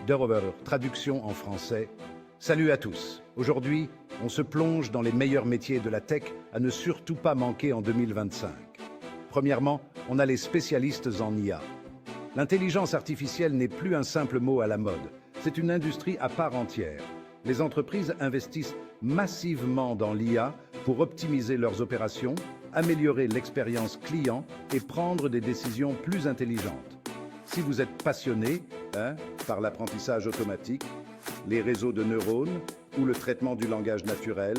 Derover, traduction en français. Salut à tous. Aujourd'hui, on se plonge dans les meilleurs métiers de la tech à ne surtout pas manquer en 2025. Premièrement, on a les spécialistes en IA. L'intelligence artificielle n'est plus un simple mot à la mode. C'est une industrie à part entière. Les entreprises investissent massivement dans l'IA pour optimiser leurs opérations, améliorer l'expérience client et prendre des décisions plus intelligentes. Si vous êtes passionné par l'apprentissage automatique, les réseaux de neurones ou le traitement du langage naturel,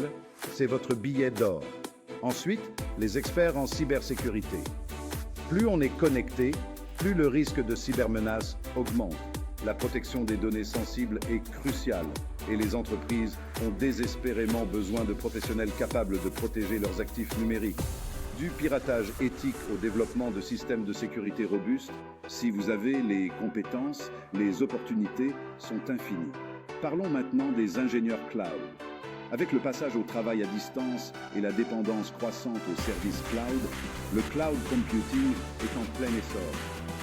c'est votre billet d'or. Ensuite, les experts en cybersécurité. Plus on est connecté, plus le risque de cybermenace augmente. La protection des données sensibles est cruciale et les entreprises ont désespérément besoin de professionnels capables de protéger leurs actifs numériques. Du piratage éthique au développement de systèmes de sécurité robustes, si vous avez les compétences, les opportunités sont infinies. Parlons maintenant des ingénieurs cloud. Avec le passage au travail à distance et la dépendance croissante aux services cloud, le cloud computing est en plein essor.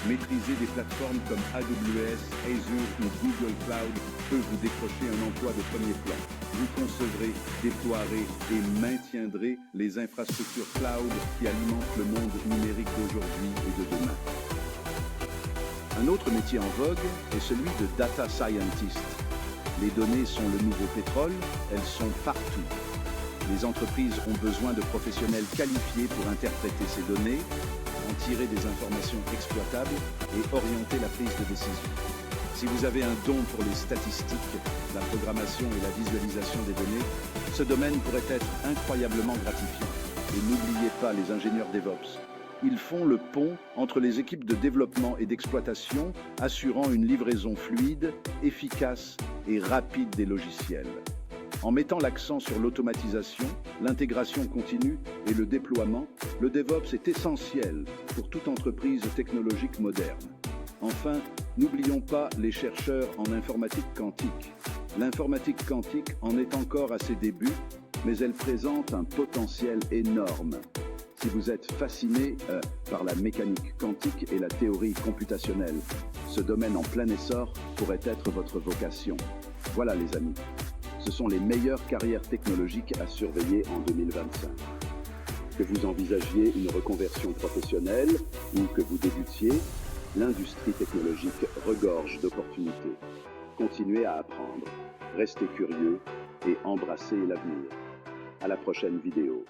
Maîtriser des plateformes comme AWS, Azure ou Google Cloud peut vous décrocher un emploi de premier plan. Vous concevrez, déploierez et maintiendrez les infrastructures cloud qui alimentent le monde numérique d'aujourd'hui et de demain. Un autre métier en vogue est celui de data scientist. Les données sont le nouveau pétrole, elles sont partout. Les entreprises ont besoin de professionnels qualifiés pour interpréter ces données, en tirer des informations exploitables et orienter la prise de décision. Si vous avez un don pour les statistiques, la programmation et la visualisation des données, ce domaine pourrait être incroyablement gratifiant. Et n'oubliez pas les ingénieurs DevOps. Ils font le pont entre les équipes de développement et d'exploitation, assurant une livraison fluide, efficace et rapide des logiciels. En mettant l'accent sur l'automatisation, l'intégration continue et le déploiement, le DevOps est essentiel pour toute entreprise technologique moderne. Enfin, n'oublions pas les chercheurs en informatique quantique. L'informatique quantique en est encore à ses débuts, mais elle présente un potentiel énorme. Si vous êtes fasciné par la mécanique quantique et la théorie computationnelle, ce domaine en plein essor pourrait être votre vocation. Voilà les amis, ce sont les meilleures carrières technologiques à surveiller en 2025. Que vous envisagiez une reconversion professionnelle ou que vous débutiez, l'industrie technologique regorge d'opportunités. Continuez à apprendre, restez curieux et embrassez l'avenir. À la prochaine vidéo.